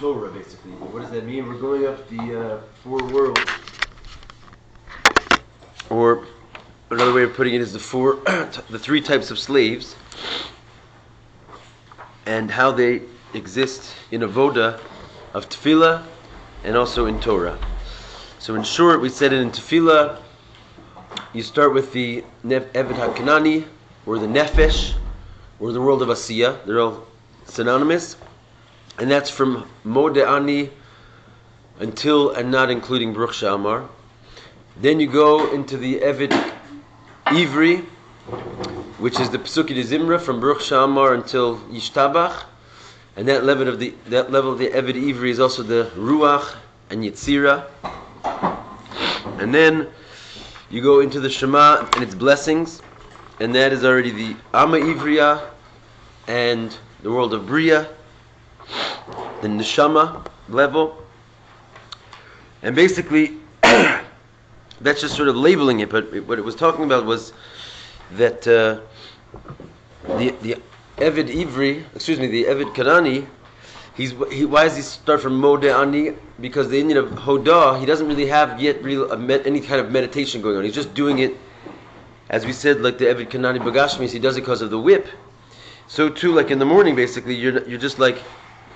Torah, basically. What does that mean? We're going up the four worlds. Or another way of putting it is the three types of slaves, and how they exist in avoda of tefillah and also in Torah. So in short, we said it in tefillah, you start with the Eved HaKanani, or the Nefesh, or the world of Asiyah. They're all synonymous. And that's from Modeh Ani until and not including Baruch She'amar. Then you go into the Eved Ivri, which is the Pesukei de Zimra from Baruch She'amar until Yishtabach. And that level of the Eved Ivri is also the Ruach and Yetzira. And then you go into the Shema and its blessings, and that is already the Ama Ivriya and the world of Bria, the Neshama level. And basically, that's just sort of labeling it, but what it was talking about was that the Eved Ivri, the Eved Kanani, why does he start from Modeh Ani? Because the Indian of Hodah, he doesn't really have yet any kind of meditation going on. He's just doing it, as we said, like the Eved Kanani Bagashmis, he does it because of the whip. So too, like in the morning, basically, you're just like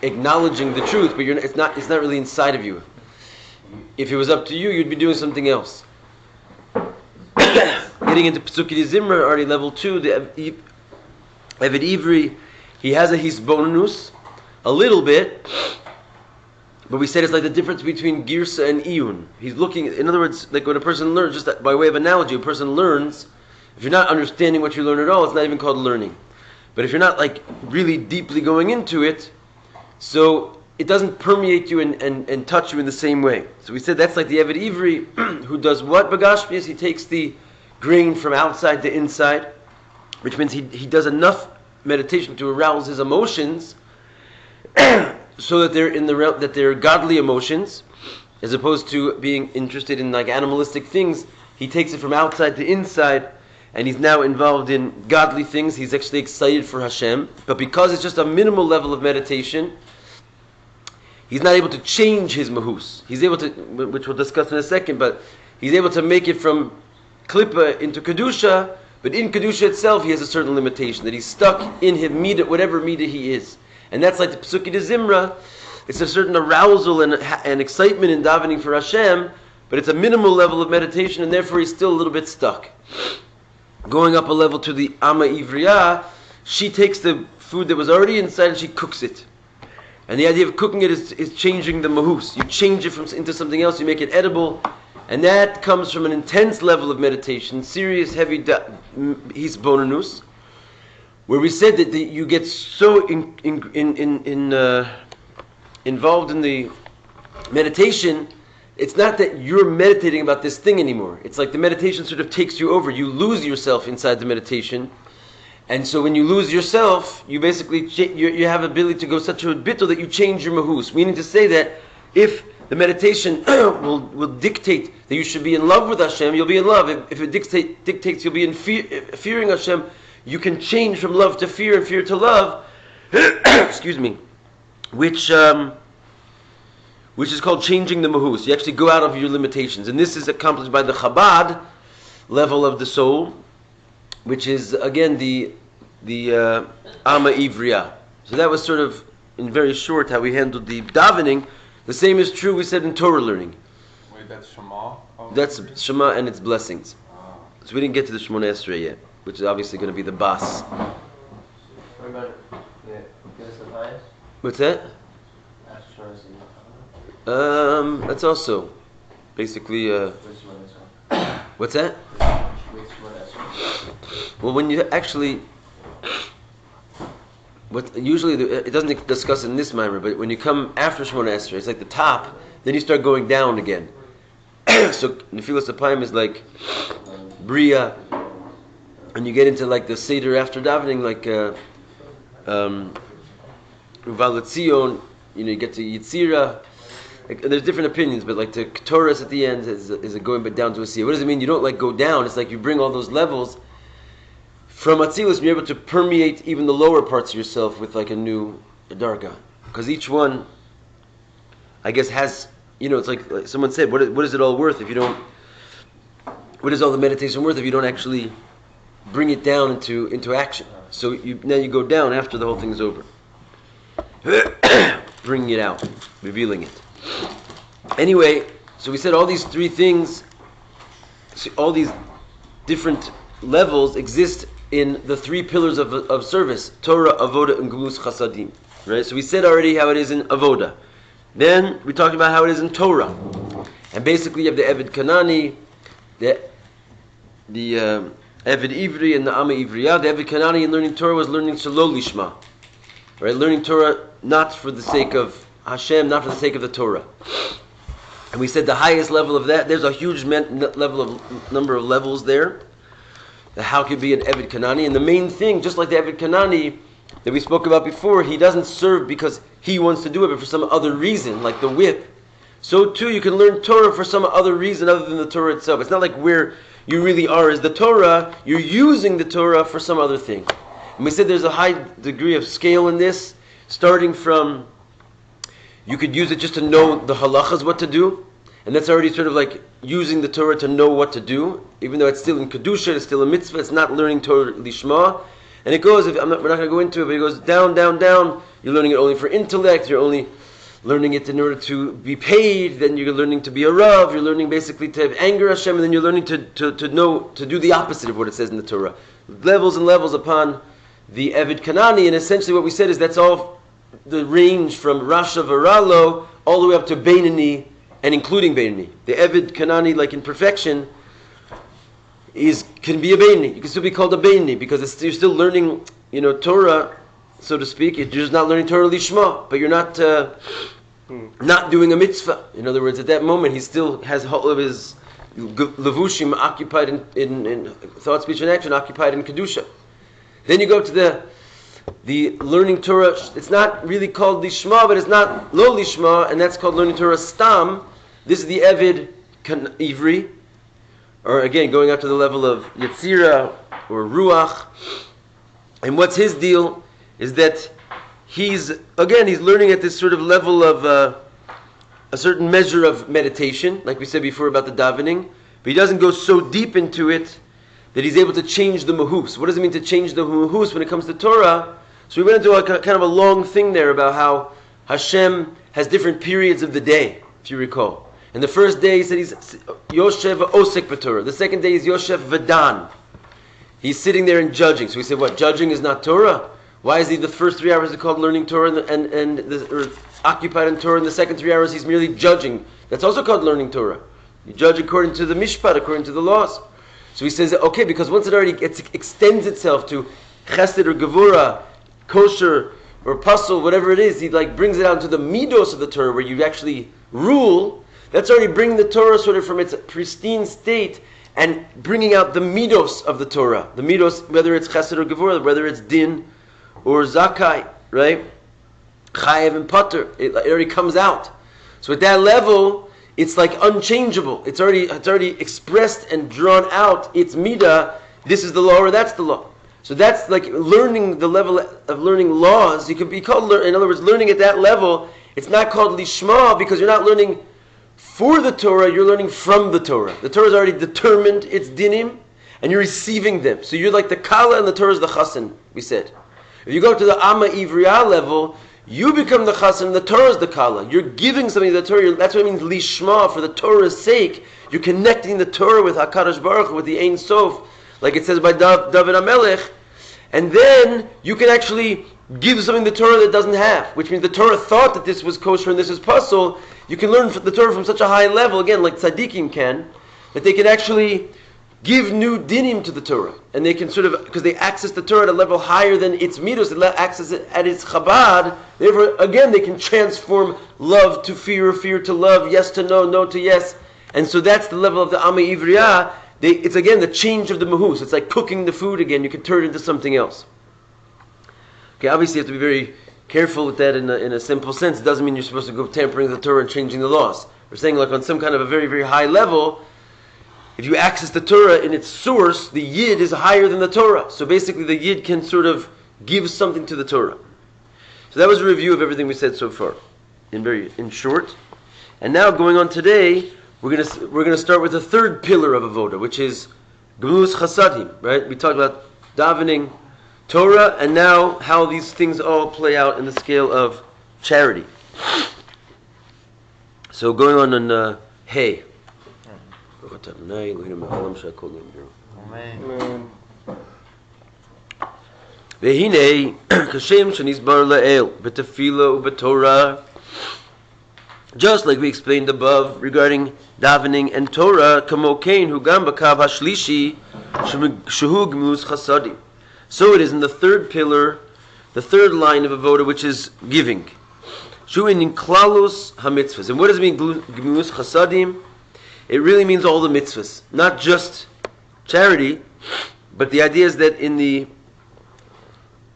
acknowledging the truth, but it's not really inside of you. If it was up to you, you'd be doing something else. Getting into Pesukei de Zimra, already level 2, the Eved Ivri, he has a hisbonenus, a little bit, but we said it's like the difference between Girsa and Iyun. He's looking, in other words, like when a person learns, just by way of analogy, a person learns, if you're not understanding what you learn at all, it's not even called learning. But if you're not like really deeply going into it, so it doesn't permeate you and touch you in the same way. So we said that's like the Eved Ivri, who does what Bagashmias? He takes the grain from outside to inside, which means he does enough meditation to arouse his emotions, so that they're godly emotions, as opposed to being interested in like animalistic things. He takes it from outside to inside, and he's now involved in godly things. He's actually excited for Hashem, but because it's just a minimal level of meditation, he's not able to change his mahus. He's able to, which we'll discuss in a second, but he's able to make it from klippa into kedusha, but in kedusha itself he has a certain limitation, that he's stuck in his midah, whatever midah he is. And that's like the Pesukei de Zimra. It's a certain arousal and excitement in davening for Hashem, but it's a minimal level of meditation, and therefore he's still a little bit stuck. Going up a level to the Ama Ivriya, she takes the food that was already inside and she cooks it. And the idea of cooking it is changing the mahus. You change it into something else, you make it edible, and that comes from an intense level of meditation, serious, heavy hisbonenus, where we said that you get so involved in the meditation, it's not that you're meditating about this thing anymore. It's like the meditation sort of takes you over. You lose yourself inside the meditation. And so when you lose yourself, you basically, you have ability to go such a bittul that you change your mahus. Meaning to say that if the meditation will dictate that you should be in love with Hashem, you'll be in love. If it dictates you'll be in fearing Hashem, you can change from love to fear and fear to love, excuse me, which is called changing the mahus. You actually go out of your limitations. And this is accomplished by the Chabad level of the soul, which is, again, the Ama Ivriya. So that was sort of, in very short, how we handled the davening. The same is true, we said, in Torah learning. Wait, that's Shema? That's Shema and its blessings. So we didn't get to the Shemona Esrei yet, which is obviously going to be the bas. What about the What's that? That's also basically. What's that? Well, when you actually, it doesn't discuss in this mimer, but when you come after Shemona Esrei, it's like the top. Then you start going down again. So Nefilas Apayim is like Bria, and you get into like the Seder after davening, like Uvalat Zion. You get to Yitzira. Like, there's different opinions, but like the Ketores at the end is a going but down to a Siyah. What does it mean? You don't like go down. It's like you bring all those levels from Atzilus, and you're able to permeate even the lower parts of yourself with like a new dargah. Because each one I guess has, it's like someone said, what is it all worth if you don't, what is all the meditation worth if you don't actually bring it down into action? So now you go down after the whole thing's over. Bringing it out, revealing it. Anyway, so we said all these three things, all these different levels exist in the three pillars of service: Torah, Avoda, and Gulus Chasadim. Right? So we said already how it is in Avoda. Then we talked about how it is in Torah. And basically you have the Eved Kanani, the Eved Ivri, and the Ama Ivriya. The Eved Kanani in learning Torah was learning Shalol Lishma. Right? Learning Torah not for the sake of Hashem, not for the sake of the Torah. And we said the highest level of that, there's a huge number of levels there. How could be an Eved Kanani? And the main thing, just like the Eved Kanani that we spoke about before, he doesn't serve because he wants to do it, but for some other reason, like the whip. So too, you can learn Torah for some other reason other than the Torah itself. It's not like where you really are is the Torah. You're using the Torah for some other thing. And we said there's a high degree of scale in this, starting from you could use it just to know the halachas, what to do. And that's already sort of like using the Torah to know what to do, even though it's still in Kedusha, it's still a mitzvah, it's not learning Torah Lishma. And it goes, we're not going to go into it, but it goes down, down, down. You're learning it only for intellect, you're only learning it in order to be paid, then you're learning to be a Rav, you're learning basically to have anger Hashem, and then you're learning to know, to do the opposite of what it says in the Torah. Levels and levels upon the Eved Kanani, and essentially what we said is that's all the range from Rasha Varalo all the way up to Beinani, and including Beinani. The Eved Kanani, like in perfection, can be a Beinani. You can still be called a Beinani because you're still learning, Torah, so to speak. You're just not learning Torah Lishma, but you're not doing a mitzvah. In other words, at that moment, he still has all of his levushim occupied in thought, speech, and action, occupied in Kedusha. Then you go to the learning Torah. It's not really called Lishma, but it's not Lo Lishma, and that's called learning Torah Stam. This is the Eved Ivri, or again, going up to the level of Yetzira or Ruach. And what's his deal is that he's learning at this sort of level of a certain measure of meditation, like we said before about the davening, but he doesn't go so deep into it that he's able to change the mahus. What does it mean to change the mahus when it comes to Torah? So we went into a kind of a long thing there about how Hashem has different periods of the day, if you recall. And the first day he said he's Yoshev Osek B'Torah. The second day he's Yoshev V'dan. He's sitting there and judging. So we said, what, judging is not Torah? Why is he the first 3 hours are called learning Torah or occupied in Torah, and the second 3 hours he's merely judging? That's also called learning Torah. You judge according to the Mishpat, according to the laws. So he says, okay, because once it extends itself to Chesed or Gevura, kosher or puzzle, whatever it is, he brings it out into the midos of the Torah where you actually rule. That's already bringing the Torah sort of from its pristine state and bringing out the midos of the Torah. The midos, whether it's chesed or gevurah, whether it's din or zakai, right? Chayev and pater, it already comes out. So at that level, it's like unchangeable. It's already expressed and drawn out. It's midah. This is the law or that's the law. So that's like learning the level of learning laws. You could be called, in other words, learning at that level. It's not called lishma because you're not learning for the Torah, you're learning from the Torah. The Torah is already determined, it's dinim, and you're receiving them. So you're like the kala and the Torah is the chasen, we said. If you go to the Amma Ivriya level, you become the chasen and the Torah is the kala. You're giving something to the Torah. That's what it means lishma, for the Torah's sake. You're connecting the Torah with HaKadosh Baruch Hu, with the Ein Sof, like it says by David HaMelech. And then you can actually give something the Torah that doesn't have, which means the Torah thought that this was kosher and this is puzzle. You can learn the Torah from such a high level, again, like tzaddikim can, that they can actually give new dinim to the Torah. And they can sort of, because they access the Torah at a level higher than its midos, they access it at its chabad, therefore, again, they can transform love to fear, fear to love, yes to no, no to yes. And so that's the level of the Amma Ivriya. It's again the change of the mahus. It's like cooking the food again. You can turn it into something else. Okay, obviously you have to be very careful with that in a simple sense. It doesn't mean you're supposed to go tampering the Torah and changing the laws. We're saying like on some kind of a very, very high level, if you access the Torah in its source, the Yid is higher than the Torah. So basically the Yid can sort of give something to the Torah. So that was a review of everything we said so far, in short. And now going on today, we're gonna start with the third pillar of avoda, which is Gemulus Chasadim, right? We talked about davening, Torah, and now how these things all play out in the scale of charity. So going on Hey. Amen. Vehine kashem shenizbar la'el b'tefila u'b'torah. Just like we explained above regarding davening and Torah, kamo kain hu gam b'kav hashlishi shehu gmus chasadim. So it is in the third pillar, the third line of avoda, which is giving. Shu in klalus hamitzvahs. And what does it mean, gmus chasadim? It really means all the mitzvahs, not just charity, but the idea is that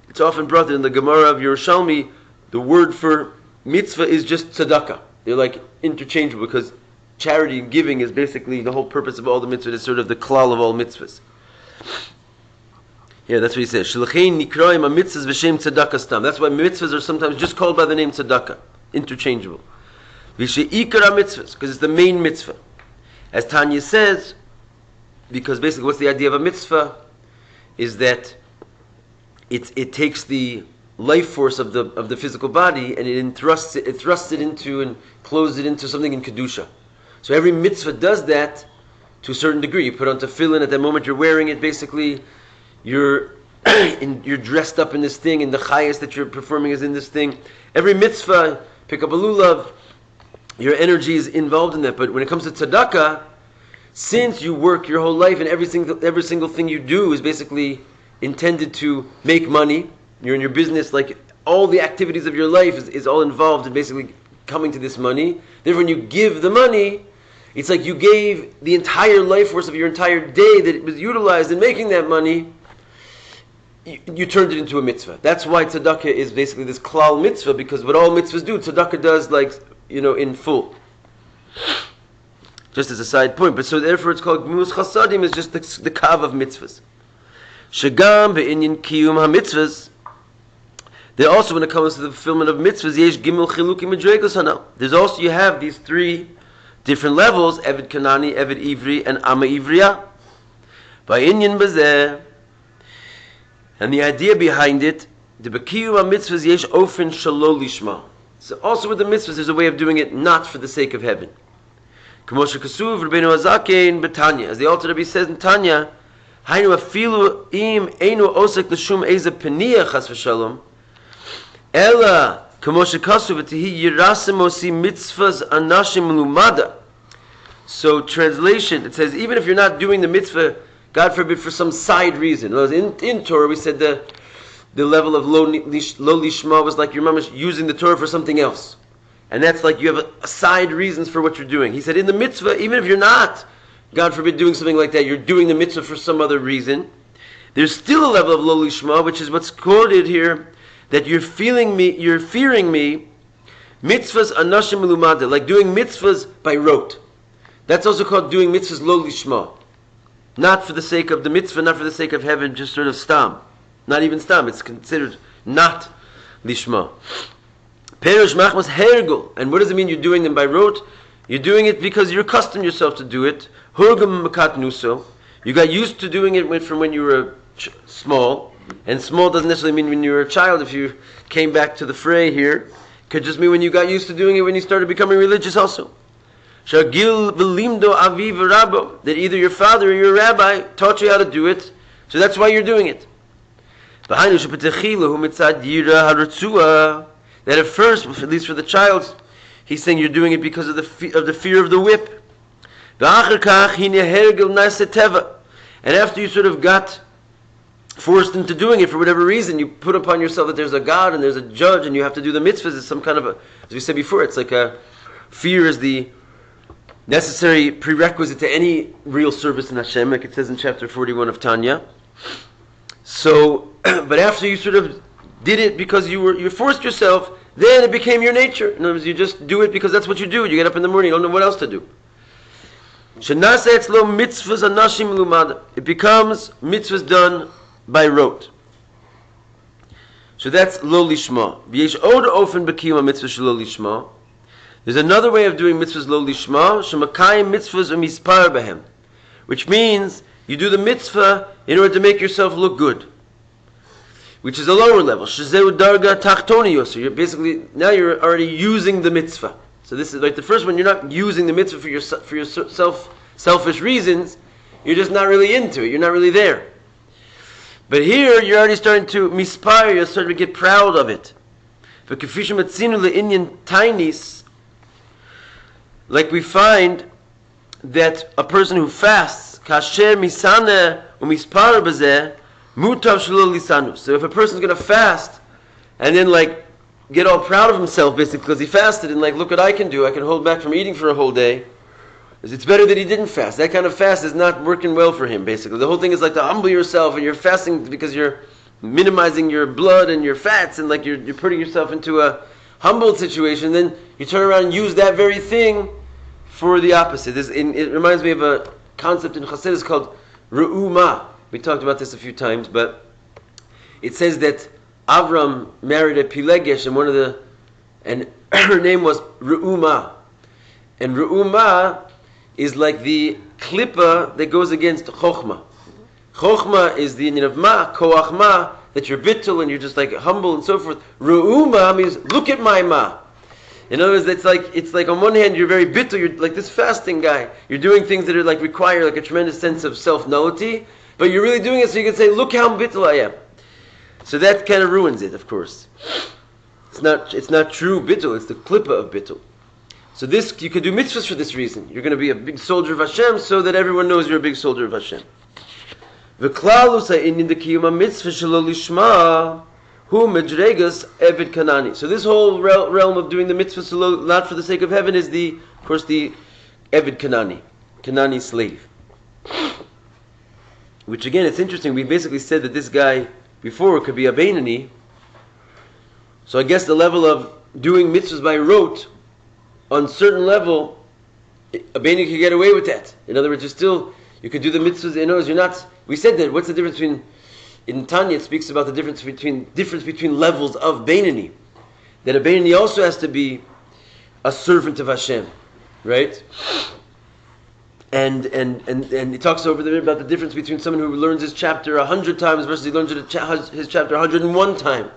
it's often brought in the Gemara of Yerushalmi, the word for mitzvah is just tzadakah. They're like interchangeable because charity and giving is basically the whole purpose of all the mitzvahs. It's sort of the klal of all mitzvahs. Yeah, that's what he says. Shlechein nikraim mitzvahs v'shem tzedakah stam. That's why mitzvahs are sometimes just called by the name tzedakah, interchangeable. V'she'ikar mitzvahs, because it's the main mitzvah. As Tanya says, because basically what's the idea of a mitzvah is that it takes the life force of the physical body and it thrusts it into and closes it into something in kedusha. So every mitzvah does that to a certain degree. You put on tefillin, at that moment you're wearing it, basically you're dressed up in this thing, and the chayas that you're performing is in this thing. Every mitzvah, pick up a lulav, your energy is involved in that. But when it comes to tzedakah, since you work your whole life and every single thing you do is basically intended to make money, you're in your business, like all the activities of your life is all involved in basically coming to this money. Therefore, when you give the money, it's like you gave the entire life force of your entire day that it was utilized in making that money, you turned it into a mitzvah. That's why tzedakah is basically this klal mitzvah, because what all mitzvahs do, tzedakah does in full. Just as a side point. But so therefore it's called Gmus Chasadim, is just the kav of mitzvahs. Shagam be'inyan kiyum ha-mitzvahs. There also, when it comes to the fulfillment of mitzvahs, yesh gimel chilukim midregos hanal. There's also, you have these three different levels, Eved Kanani, Eved Ivri, and Ama Ivriya. Ba'inyan bazeh. And the idea behind it, the bekiyum ha-mitzvahs yesh ofen shalo lishma. So also with the mitzvahs, there's a way of doing it not for the sake of heaven. As the Alter Rabbi says in Tanya, Hainu afilu im einu osek l'shum eza peniya chas v'shalom, ela k'moshe kasu v'tihi yirasim osi mitzvahs anashim lumada. So translation, it says even if you're not doing the mitzvah, God forbid, for some side reason. In Torah we said the level of lo lishma was like your mom is using the Torah for something else. And that's like you have a side reasons for what you're doing. He said in the mitzvah, even if you're not, God forbid, doing something like that, you're doing the mitzvah for some other reason, there's still a level of lo lishma, which is what's quoted here, that you're fearing me, mitzvahs anashim lumada, like doing mitzvahs by rote. That's also called doing mitzvahs lo lishma. Not for the sake of the mitzvah, not for the sake of heaven, just sort of stam. Not even stam, it's considered not lishma. Perish machmas hergul. And what does it mean you're doing them by rote? You're doing it because you accustomed yourself to do it. Hurgum makat nuso. You got used to doing it from when you were small. And small doesn't necessarily mean when you were a child. If you came back to the fray here, it could just mean when you got used to doing it when you started becoming religious also. Shagil v'limdo aviv v'rabo. That either your father or your rabbi taught you how to do it. So that's why you're doing it. That at first, at least for the child, he's saying you're doing it because of the fear of the whip. And after you sort of got forced into doing it for whatever reason, you put upon yourself that there's a God and there's a judge and you have to do the mitzvahs. It's some kind of as we said before, it's like a fear is the necessary prerequisite to any real service in Hashem, like it says in chapter 41 of Tanya. So, but after you sort of did it because you forced yourself, then it became your nature. In other words, you just do it because that's what you do. You get up in the morning, you don't know what else to do. It becomes mitzvahs done by rote. So that's lo lishma. V'yesh od ofen b'kiyum mitzvah shelo lishma. There's another way of doing mitzvahs lo lishma, shemakayim mitzvahs umispar behem, which means you do the mitzvah in order to make yourself look good, which is a lower level. Shezeu darga tachtoni yoser. You're basically, now you're already using the mitzvah. So this is like the first one, you're not using the mitzvah for your selfish reasons, you're just not really into it, you're not really there. But here, you're already starting to mispire, you're starting to get proud of it. Like we find that a person who fasts, kasher misane umispar bazeh, mutav shelo lisanu. So if a person's going to fast, and then like get all proud of himself basically because he fasted, and like, look what I can do, I can hold back from eating for a whole day, it's better that he didn't fast. That kind of fast is not working well for him, basically. The whole thing is like to humble yourself, and you're fasting because you're minimizing your blood and your fats, and like you're putting yourself into a humbled situation. Then you turn around and use that very thing for the opposite. It reminds me of a concept in Chassidus called Re'uma. We talked about this a few times, but it says that Avram married a Pilegesh, and her name was Re'uma. And Re'uma is like the klippa that goes against chokhmah. Chokhmah is the union of ma, koach ma, that you're bittul and you're just like humble and so forth. Re'uma means look at my ma. In other words, it's like on one hand you're very bittul, you're like this fasting guy. You're doing things that are like require like a tremendous sense of self-nullity, but you're really doing it so you can say, look how bittul I am. So that kind of ruins it, of course. It's not true bittul, it's the klippa of bittul. So this, you could do mitzvahs for this reason. You're going to be a big soldier of Hashem so that everyone knows you're a big soldier of Hashem. So this whole realm of doing the mitzvahs not for the sake of heaven is of course the Eved Kanani slave. Which again, it's interesting, we basically said that this guy before could be a Beinani. So I guess the level of doing mitzvahs by rote, on certain level, a Beinani could get away with that. In other words, you could do the mitzvahs. In other words, you're not. We said that. What's the difference between? In Tanya, it speaks about the difference between levels of Beinani. That a Beinani also has to be a servant of Hashem, right? And it talks over there about the difference between someone who learns his chapter 100 times versus he learns his chapter 101 times.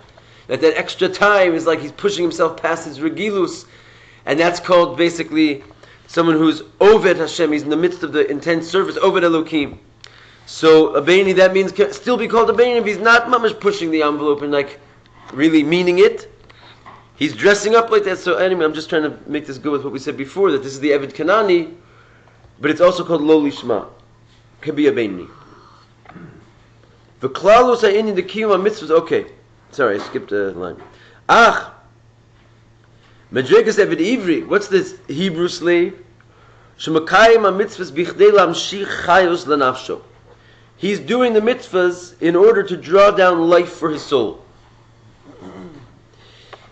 That extra time is like he's pushing himself past his regilus. And that's called basically someone who's Oved Hashem. He's in the midst of the intense service, Oved Elokim. So a Beinani, that means can still be called a Beinani if he's not mamash pushing the envelope and like really meaning it. He's dressing up like that. So anyway, I'm just trying to make this go with what we said before, that this is the Eved Kanani, but it's also called Lo Lishma. Could be a Beinani. V'klalu sa'inin the kiyum mitzvahs. Okay, sorry, I skipped a line. Madrigas Eved Ivri, what's this Hebrew slave? Shemakayim mitzvahs bichdei lamshich chayos lanafsho. He's doing the mitzvahs in order to draw down life for his soul.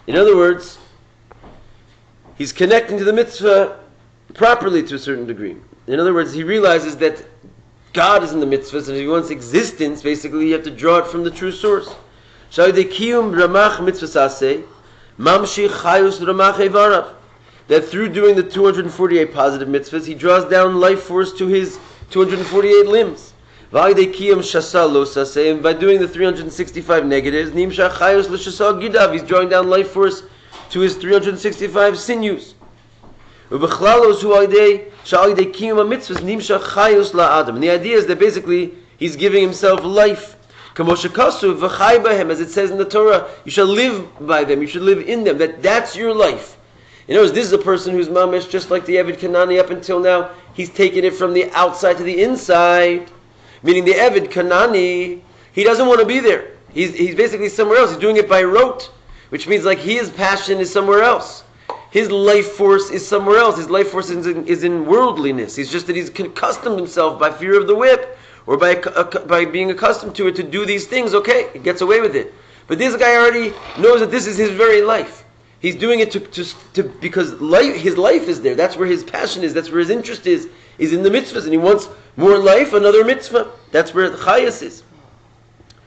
In other words, he's connecting to the mitzvah properly to a certain degree. In other words, he realizes that God is in the mitzvahs, and if he wants existence, basically you have to draw it from the true source. Sha'idei ramach mitzvah saseh, mamshich chayus ramach evarav. That through doing the 248 positive mitzvahs, he draws down life force to his 248 limbs. And by doing the 365 negatives, he's drawing down life force to his 365 sinews. And the idea is that basically he's giving himself life. As it says in the Torah, you shall live by them, you should live in them. That's your life. In other words, this is a person who's mamish, just like the Eved Kanani up until now, he's taken it from the outside to the inside. Meaning the Eved Kanani, he doesn't want to be there. He's basically somewhere else. He's doing it by rote, which means like his passion is somewhere else. His life force is somewhere else. His life force is in worldliness. He's just that he's accustomed himself by fear of the whip, or by being accustomed to it to do these things. Okay, he gets away with it. But this guy already knows that this is his very life. He's doing it to because his life is there. That's where his passion is. That's where his interest is in the mitzvahs, and he wants more life, another mitzvah. That's where the chayas is.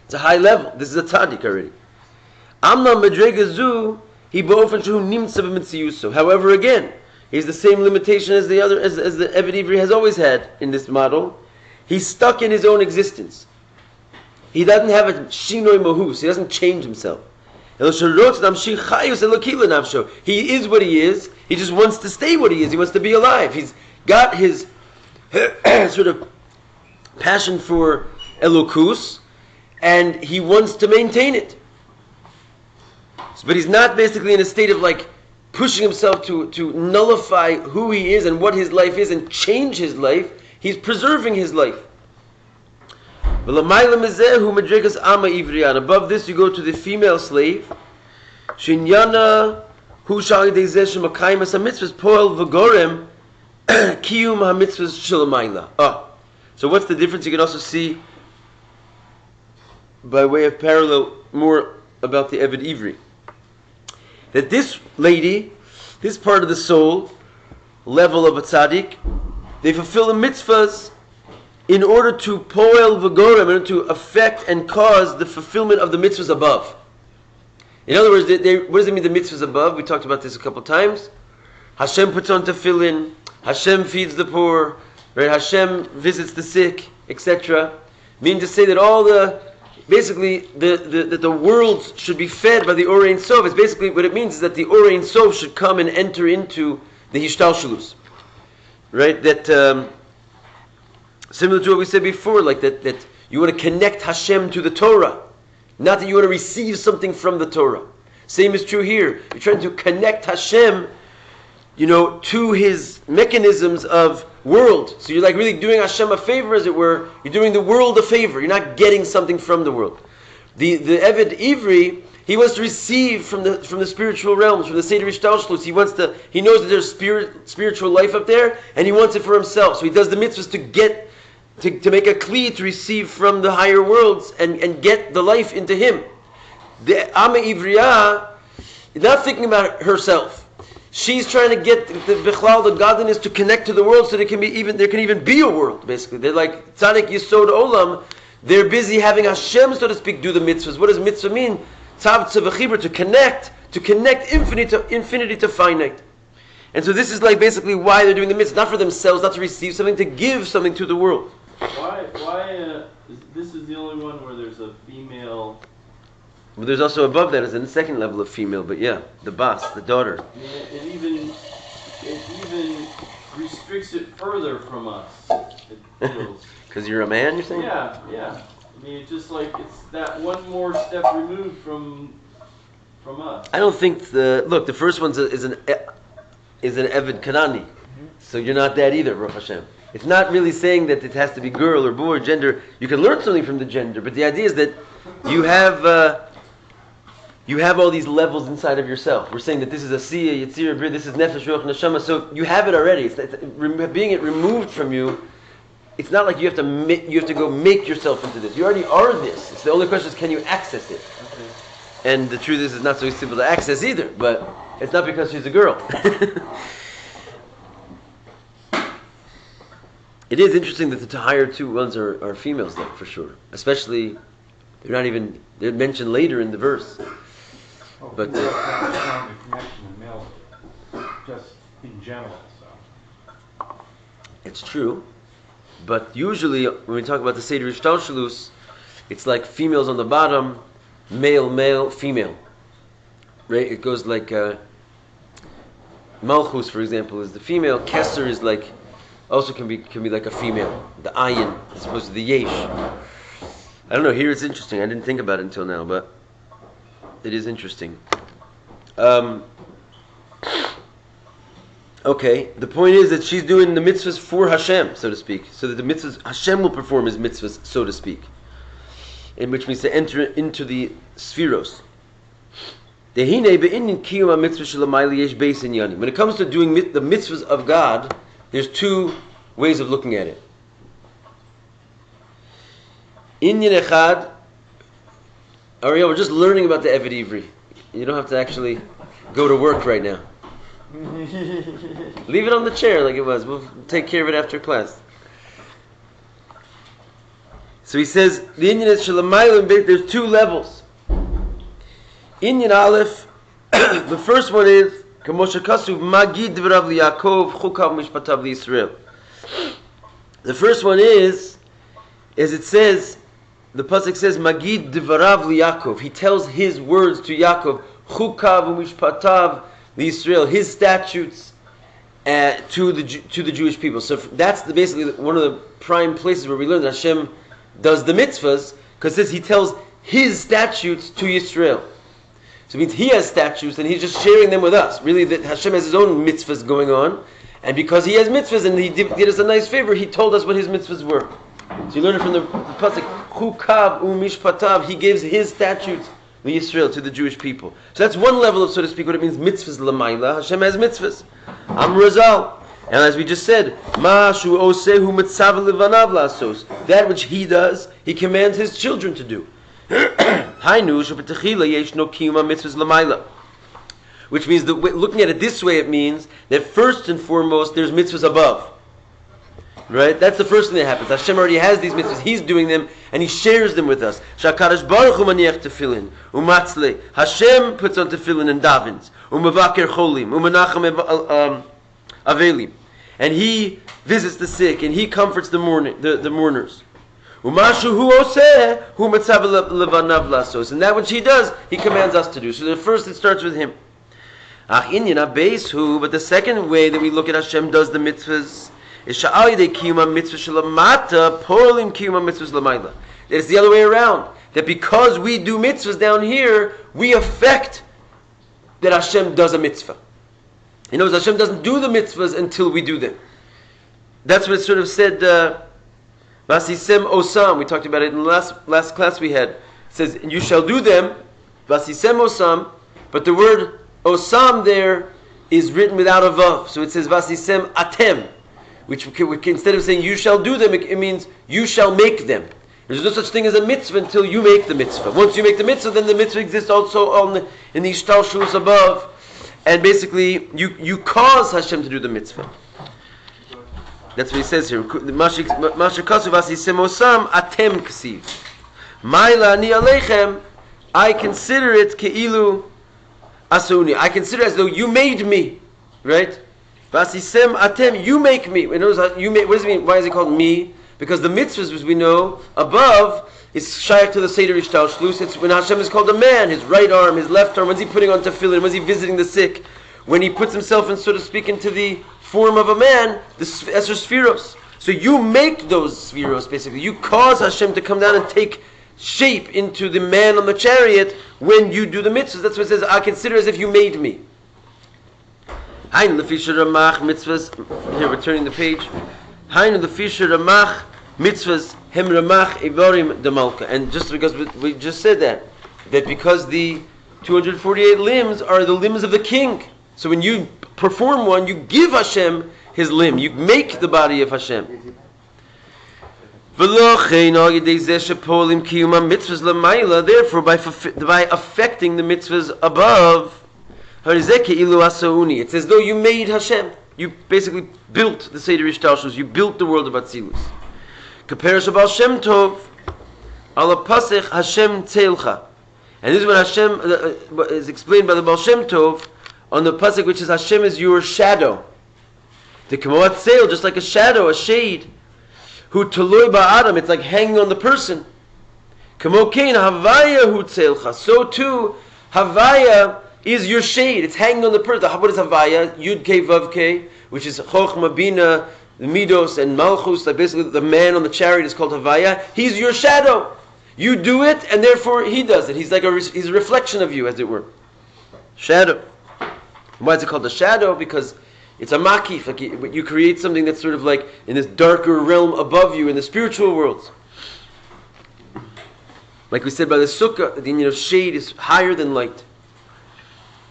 It's a high level. This is a tzaddik already. Amna madrega zu He ba'ofen shehu nimtza b'mitziuso. However, again, he's the same limitation as the other, as the Eved Ivri has always had in this model. He's stuck in his own existence. He doesn't have a shinoi mohus. He doesn't change himself. He is what he is. He just wants to stay what he is. He wants to be alive. He's got his sort of passion for Elokus, and he wants to maintain it. But he's not basically in a state of like pushing himself to nullify who he is and what his life is and change his life. He's preserving his life. Above this, you go to the female slave. Shinyana hu mitzvahs poel v'gorem kiyum ha-mitzvahs shalamayla. So what's the difference? You can also see, by way of parallel, more about the Eved Ivri. That this lady, this part of the soul, level of a tzaddik, they fulfill the mitzvahs in order to poel v'gorem, in order to affect and cause the fulfillment of the mitzvahs above. In other words, what does it mean, the mitzvahs above? We talked about this a couple times. Hashem puts on tefillin, Hashem feeds the poor, right? Hashem visits the sick, etc. Meaning to say that all basically the world should be fed by the Or Ein Sof. It's basically what it means is that the Or Ein Sof should come and enter into the Hishtalshelus, right? That similar to what we said before, like that you want to connect Hashem to the Torah, not that you want to receive something from the Torah. Same is true here. You're trying to connect Hashem, to his mechanisms of world. So you're like really doing Hashem a favor, as it were. You're doing the world a favor. You're not getting something from the world. The Eved Ivri, he wants to receive from the spiritual realms, from the Seder Ishtalshlus. He knows that there's spiritual life up there, and he wants it for himself. So he does the mitzvahs to make a kli, to receive from the higher worlds and get the life into him. The Ama Ivriya is not thinking about herself. She's trying to get the godliness to connect to the world, so there can even be a world. Basically, they're like tzaddik yisod olam. They're busy having Hashem, so to speak, do the mitzvahs. What does mitzvah mean? Tzavtza v'chibur, to connect infinity to finite. And so this is like basically why they're doing the mitzvah, not for themselves, not to receive something, to give something to the world. Why this is the only one where there's a female? Well, there's also above that is a second level of female, but yeah, the bas, the daughter. It even restricts it further from us. It feels. Because you're a man, you're saying? Yeah. I mean, it's just like it's that one more step removed from us. I don't think the first one is an Eved Kanani, so you're not that either, Baruch Hashem. It's not really saying that it has to be girl or boy or gender. You can learn something from the gender, but the idea is that you have all these levels inside of yourself. We're saying that this is a Siya, Yitzir, Bir, this is Nefesh, Ruach, Neshama, so you have it already. Being it removed from you, it's not like you have to go make yourself into this. You already are this. It's the only question is, can you access it? Okay. And the truth is, it's not so simple to access either, but it's not because she's a girl. It is interesting that the higher two ones are females, though, for sure. Especially, they're mentioned later in the verse. But male, just in general. So it's true, but usually when we talk about the Seder Ishtalshelus, it's like females on the bottom, male, female. Right? It goes like Malchus, for example, is the female. Kesser is like also can be like a female. The Ayin as opposed to the Yesh. I don't know. Here it's interesting. I didn't think about it until now, but it is interesting. Okay, the point is that she's doing the mitzvahs for Hashem, so to speak, so that the mitzvahs, Hashem will perform his mitzvahs, so to speak, in which means to enter into the spheros. When it comes to doing the mitzvahs of God, there's two ways of looking at it. Inyan echad. Ariel, we're just learning about the Eved Ivri. You don't have to actually go to work right now. Leave it on the chair like it was. We'll take care of it after class. So he says, the Inyan is Shalamaylim, there's two levels. Inyan Aleph, The first one is Moshe Kasuv Magid Dvarav Yaakov Chukav Mishpatav Yisrael. The first one is, as it says, the pasuk says Magid Dvarav Yaakov. He tells his words to Yaakov, Chukav Mishpatav Yisrael, his statutes to the Jewish people. So that's basically one of the prime places where we learn that Hashem does the mitzvahs, because it says he tells his statutes to Yisrael. So it means he has statutes and he's just sharing them with us. Really, that Hashem has his own mitzvahs going on, and because he has mitzvahs and he did us a nice favor, he told us what his mitzvahs were. So you learn it from the pasuk, Chukav u'mishpatav, he gives his statutes to Yisrael, to the Jewish people. So that's one level of, so to speak, what it means, mitzvahs l'mayla. Hashem has mitzvahs. Am Razal. And as we just said, Ma'ashu osehu mitzav levanav lasos. That which he does, he commands his children to do. Hainu shebetechila yeshno kiyuma mitzvahs l'mayla. Which means, that looking at it this way, it means that first and foremost, there's mitzvahs above. Right? That's the first thing that happens. Hashem already has these mitzvahs. He's doing them, and He shares them with us. Shakadosh Baruch Hu maniach tefillin umatzle. Hashem puts on tefillin and davens. Umavaker cholim umenachem avelim. And He visits the sick, and He comforts the mourners. Umashu hu oseh hu matzav levanav lasos. And that which He does, He commands us to do. So the first, it starts with Him. Ach inyan abeis hu. But the second way that we look at Hashem does the mitzvahs, it's the other way around. That because we do mitzvahs down here, we affect that Hashem does a mitzvah. You know, Hashem doesn't do the mitzvahs until we do them. That's what it sort of said, Vasisem Osam. We talked about it in the last class we had. It says, you shall do them, Vasisem Osam, but the word Osam there is written without a vav. So it says, Vasisem Atem. Which instead of saying you shall do them, it means you shall make them. There's no such thing as a mitzvah until you make the mitzvah. Once you make the mitzvah, then the mitzvah exists also in the ishtalshulos above, and basically you cause Hashem to do the mitzvah. That's what he says here. Mashe kasu vasisem osam atem ksiv. Maila ni aleichem. I consider it keilu asuni. I consider it as though you made me, right? Vasisem atem, you make me. You know, you make, what does it mean? Why is it called me? Because the mitzvahs, as we know, above, is shaykh to the Seder Ishtalshlus. It's when Hashem is called a man, his right arm, his left arm, when's he putting on tefillin, when's he visiting the sick, when he puts himself in, so to speak, into the form of a man, that's spheros. So you make those spheros, basically. You cause Hashem to come down and take shape into the man on the chariot when you do the mitzvahs. That's what it says, I consider as if you made me. Hainu lefisha ramach mitzvahs. Here we're turning the page. Hainu lefisha ramach mitzvahs hem ramach evarim demalka. And just because we just said that because the 248 limbs are the limbs of the king. So when you perform one, you give Hashem his limb. You make the body of Hashem. Therefore, by affecting the mitzvahs above, it's as though you made Hashem. You basically built the Seder Ishtalshlus. You built the world of Atzilus. Kaperish Baal Shem Tov ala pasech Hashem tzeilcha. And this is what Hashem is explained by the Baal Shem Tov on the pasuk, which is Hashem is your shadow. The Kamo Atzeil, just like a shadow, a shade. Hu toloi ba'adam, it's like hanging on the person. Kamo kein havaya hu tzeilcha. So too, havaya is your shade. It's hanging on the person. What is Havaya? Yud Kei Vav Kei, which is Chochma, Bina, Midos, and Malchus. Like basically the man on the chariot is called Havaya. He's your shadow. You do it, and therefore he does it. He's like he's a reflection of you, as it were. Shadow. Why is it called a shadow? Because it's a makif. Like you create something that's sort of like in this darker realm above you in the spiritual worlds. Like we said by the sukkah, the union of shade is higher than light.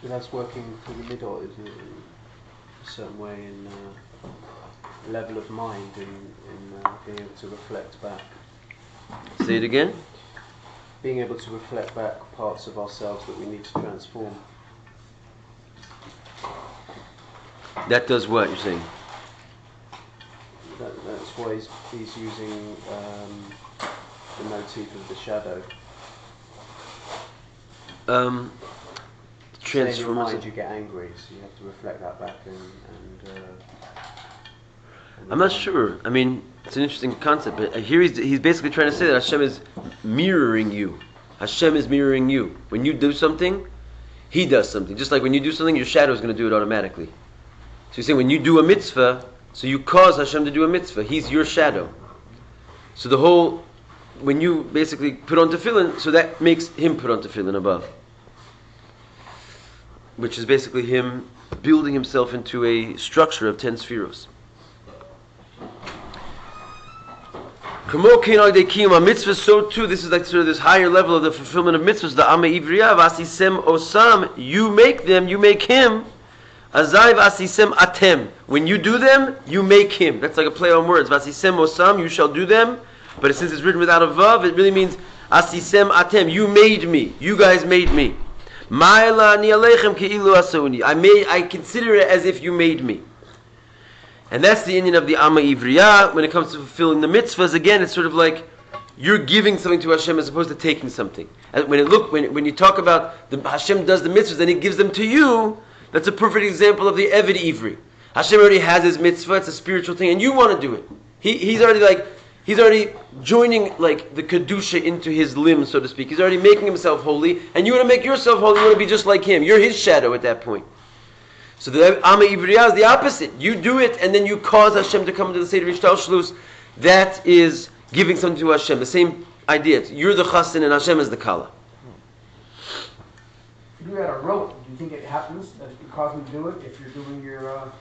That's working for the middle, isn't it? In a certain way, in level of mind, in being able to reflect back. Say it again. Being able to reflect back parts of ourselves that we need to transform. That does what, you're saying? That's why he's using the motif of the shadow. in your mind yourself. you get angry, so you have to reflect that back and I'm not sure. I mean, it's an interesting concept, but here he's basically trying to say that Hashem is mirroring you. Hashem is mirroring you. When you do something, He does something. Just like when you do something, your shadow is going to do it automatically. So you're saying when you do a mitzvah, so you cause Hashem to do a mitzvah. He's your shadow. So when you basically put on tefillin, so that makes Him put on tefillin above. Which is basically Him building Himself into a structure of 10 spheros. Mitzvahs, so too, this is like sort of this higher level of the fulfillment of mitzvahs. The Ama Ivriya, Vasisem Osam, you make them, you make him. Azai Vasisem Atem, when you do them, you make him. That's like a play on words. Vasisem Osam, you shall do them. But since it's written without a vav, it really means Asisem Atem, you made me. You guys made me. Ma'ala ni aleichem ke'ilu asuni. I consider it as if you made me. And that's the inyan of the Amma Ivriya. When it comes to fulfilling the mitzvahs, again, it's sort of like you're giving something to Hashem as opposed to taking something. And when you talk about Hashem does the mitzvahs and He gives them to you, that's a perfect example of the Eved Ivri. Hashem already has His mitzvah; it's a spiritual thing, and you want to do it. He's already joining like the kedusha into His limb, so to speak. He's already making Himself holy, and you want to make yourself holy. You want to be just like Him. You're His shadow at that point. So the Amma Ivriya is the opposite. You do it, and then you cause Hashem to come into the state of Ishtalshlus. That is giving something to Hashem. The same idea. You're the chassin, and Hashem is the kala. If you had a rote, do you think it happens that it could cause me to do it if you're doing your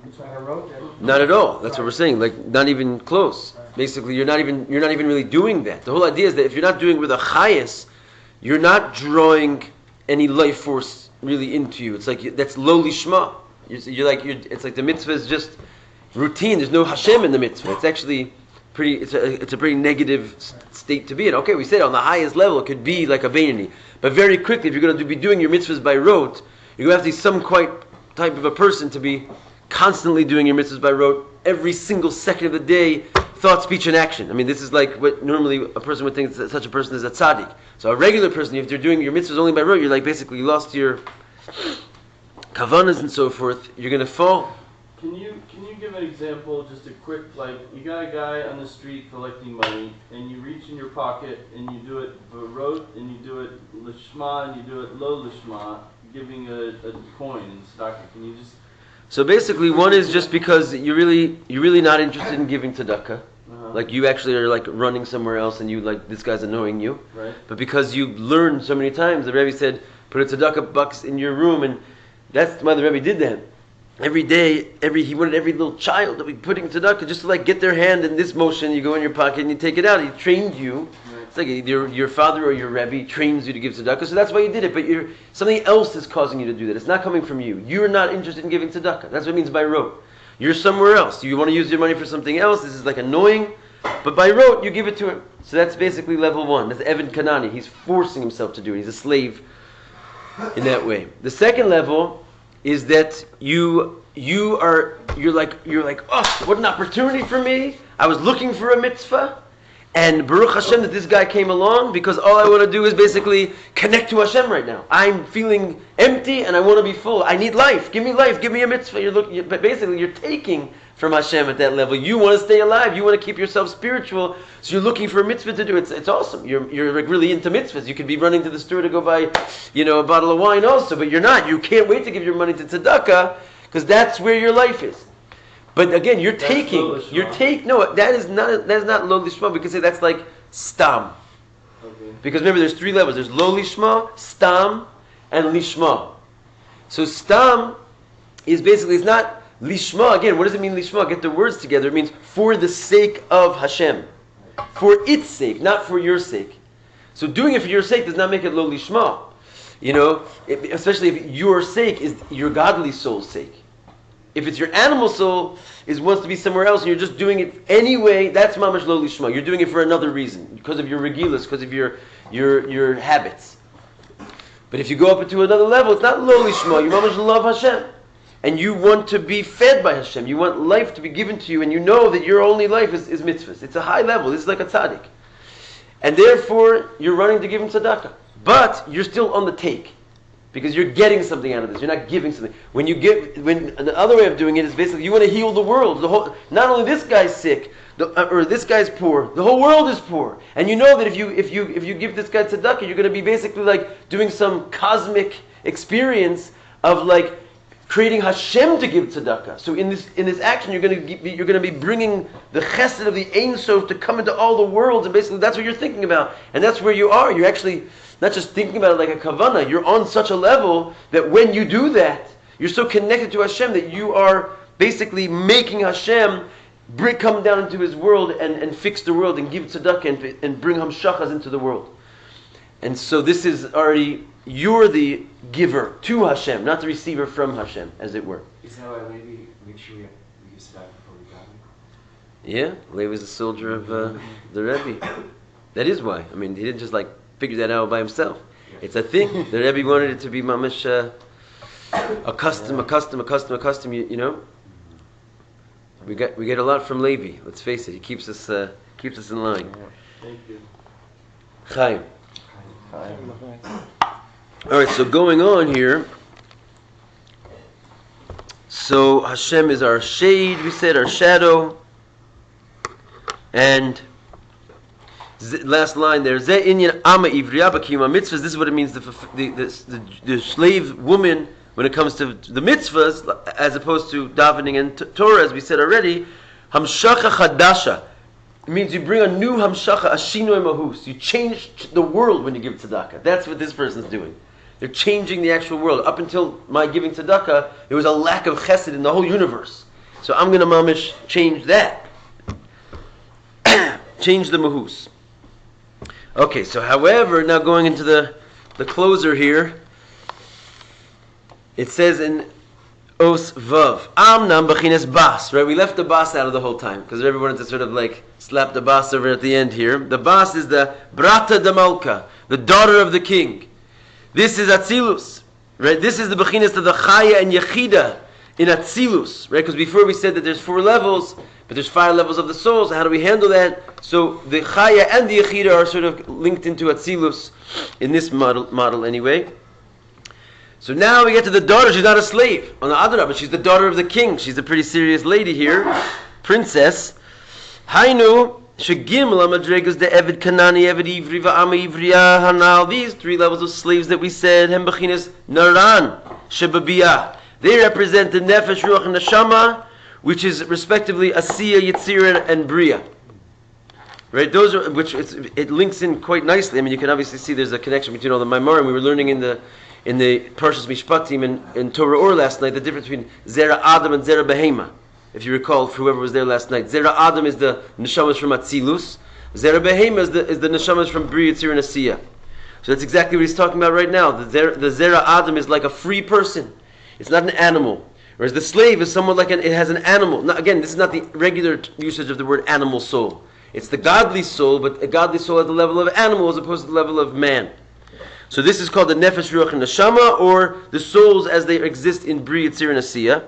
mitzvah had a rote? Not at all. That's what we're saying. Like not even close. Basically, you're not even really doing that. The whole idea is that if you're not doing it with a chayas, you're not drawing any life force really into you. It's like that's lowly shma. It's like the mitzvah is just routine. There's no Hashem in the mitzvah. It's actually it's a pretty negative state to be in. Okay, we said on the highest level it could be like a Beinani, but very quickly if you're going to be doing your mitzvahs by rote, you're going to have to be some quite type of a person to be constantly doing your mitzvahs by rote every single second of the day, thought, speech, and action. I mean, this is like what normally a person would think that such a person is a tzaddik. So a regular person, if you're doing your mitzvahs only by rote, you're like basically lost your kavanas and so forth. You're going to fall. Can you give an example, just a quick, like, you got a guy on the street collecting money, and you reach in your pocket, and you do it v'rot, and you do it lishma, and you do it lo lishma, giving a coin in tzedakah. Can you just... So basically, one is just because you're really not interested in giving tzedakah. Like you actually are like running somewhere else, and you like this guy's annoying you. Right. But because you've learned so many times, the Rabbi said, put a tzedakah box in your room, and that's why the Rabbi did that. Every day, he wanted every little child to be putting tzedakah just to like get their hand in this motion. You go in your pocket and you take it out. He trained you. Right. It's like your father or your Rabbi trains you to give tzedakah, so that's why you did it. But something else is causing you to do that. It's not coming from you. You're not interested in giving tzedakah. That's what it means by rote. You're somewhere else. You want to use your money for something else. This is like annoying. But by rote, you give it to him. So that's basically level one. That's Evan Kanani. He's forcing himself to do it. He's a slave in that way. The second level is that you're like, oh, what an opportunity for me. I was looking for a mitzvah, and Baruch Hashem that this guy came along, because all I want to do is basically connect to Hashem right now. I'm feeling empty and I want to be full. I need life. Give me life. Give me a mitzvah. But basically you're taking from Hashem at that level. You want to stay alive. You want to keep yourself spiritual. So you're looking for a mitzvah to do. It's awesome. You're like really into mitzvahs. You could be running to the store to go buy, a bottle of wine also, but you're not. You can't wait to give your money to tzedakah because that's where your life is. But again, that is not lo lishma. We can say that's like stam. Okay. Because remember, there's three levels. There's lo lishma, stam, and lishma. So stam is basically, it's not lishma. Again, what does it mean lishma? Get the words together. It means for the sake of Hashem. For its sake, not for your sake. So doing it for your sake does not make it lo lishma. Especially if your sake is your godly soul's sake. If it's your animal soul wants to be somewhere else and you're just doing it anyway, that's mamash lo lishma. You're doing it for another reason, because of your regilas, because of your habits. But if you go up into another level, it's not lo lishma. You mamash love Hashem, and you want to be fed by Hashem. You want life to be given to you, and you know that your only life is mitzvahs. It's a high level. This is like a tzaddik, and therefore you're running to give him tzedakah, but you're still on the take. because you're getting something out of this. You're not giving something. When the other way of doing it is basically you want to heal the world. Not only this guy's sick, or this guy's poor. The whole world is poor, and you know that if you give this guy tzedakah, you're going to be basically like doing some cosmic experience of like creating Hashem to give tzedakah. So in this action, you're going to be bringing the chesed of the Ein Sof to come into all the worlds, and basically that's what you're thinking about, and that's where you are. You're actually not just thinking about it like a kavanah. You're on such a level that when you do that, you're so connected to Hashem that you are basically making Hashem come down into His world and fix the world and give tzedakah and bring hamshachas into the world. And so this is already, you're the giver to Hashem, not the receiver from Hashem, as it were. Is that why Levi make sure we use that before we daven? Yeah, Levi was a soldier of the Rebbe. That is why. I mean, he didn't just like figure that out by himself. Yeah. It's a thing. The Rebbe wanted it to be mamish a custom. You know, we get a lot from Levi. Let's face it. He keeps us in line. Thank you. Chaim. All right. So going on here. So Hashem is our shade. We said our shadow. And last line there. Ze inyan ama ivriya b'kiyum mitzvahs. This is what it means. The slave woman when it comes to the mitzvahs, as opposed to davening and Torah, as we said already. Hamshacha chadasha. It means you bring a new hamshacha, a shinoi mahus. You change the world when you give tzedakah. That's what this person's doing. They're changing the actual world. Up until my giving tzedakah, there was a lack of chesed in the whole universe. So I'm going to mamish change that. Change the mahus. Okay, so however, now going into the closer here, it says in Os Vav, Amnam b'chines bas, right? We left the bas out of the whole time, because everyone wanted to sort of like slap the bas over at the end here. The bas is the Brata de Malka, the daughter of the king. This is Atzilus, right? This is the b'chines of the Chaya and Yechida in Atzilus, right? Because before we said that there's 4 levels, but there's 5 levels of the souls. How do we handle that? So the Chaya and the Yechida are sort of linked into Atzilus in this model anyway. So now we get to the daughter. She's not a slave. On the other hand, but she's the daughter of the king. She's a pretty serious lady here, princess. Hainu shegim lamadregas de Eved Kanani, Eved Ivri, va'ama Ivriya hanal. These 3 levels of slaves that we said, hem b'chines naran shebabiyah. They represent the nefesh, ruach, and neshama, which is respectively Asiya, Yitzira, and Bria. Right? Those are it links in quite nicely. I mean, you can obviously see there's a connection between all the Maimarim. We were learning in the Parshas Mishpatim in Torah Or last night the difference between Zera Adam and Zera Behema. If you recall, for whoever was there last night, Zera Adam is the neshamas from Atzilus. Zera Behema is the neshamas from Bria, Yitzira, and Asiya. So that's exactly what he's talking about right now. The Zera Adam is like a free person. It's not an animal. Whereas the slave is somewhat like it has an animal. Now, again, this is not the regular usage of the word animal soul. It's the godly soul, but a godly soul at the level of animal as opposed to the level of man. So this is called the nefesh, ruach, and neshama, or the souls as they exist in Bri, Yitzir, and Asiya.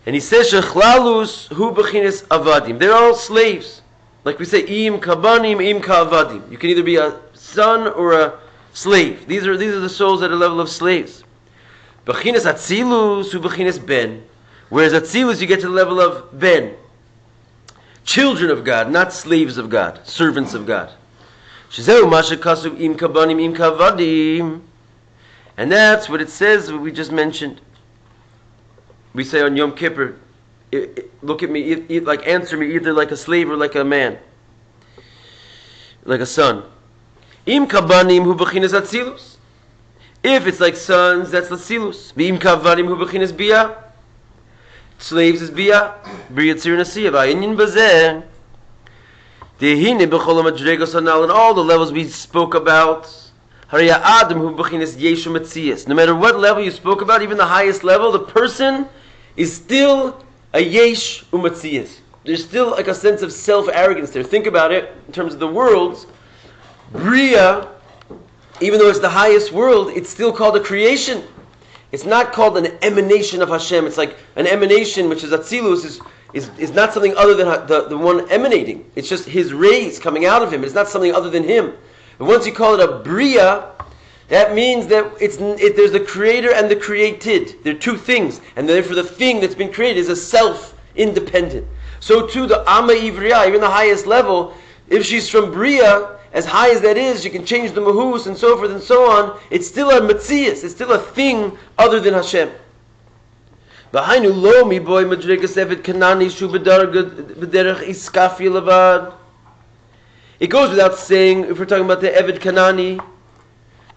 And he says, shechlalus hu b'chines avadim. They're all slaves. Like we say, im kabanim, im ka'avadim. You can either be a son or a slave. These are the souls at a level of slaves. B'chines atzilus hu b'chines ben. Whereas atzilus you get to the level of ben. Children of God, not slaves of God, servants of God. And that's what it says, what we just mentioned. We say on Yom Kippur, look at me, like answer me either like a slave or like a man. Like a son. If it's like sons, that's Latzilus. Slaves is Bia. Bria Tzir Nasiya. Va'inyin bazeh. Dehine b'chol ha'madregos hanal, and all the levels we spoke about. Hariya Adam hu b'chines Yeshu Metzias. No matter what level you spoke about, even the highest level, the person is still a Yesh U'Metzias. There's still like a sense of self-arrogance there. Think about it in terms of the worlds. Bria, even though it's the highest world, it's still called a creation. It's not called an emanation of Hashem. It's like an emanation, which is Atzilus, is not something other than the one emanating. It's just his rays coming out of him. It's not something other than him. And once you call it a Bria, that means that there's the creator and the created. They're two things. And therefore the thing that's been created is a self-independent. So too the Amma Ivriya, even the highest level, if she's from Bria, as high as that is, she can change the Mahus and so forth and so on, it's still a Metzias, it's still a thing other than Hashem. It goes without saying, if we're talking about the Eved Kanani,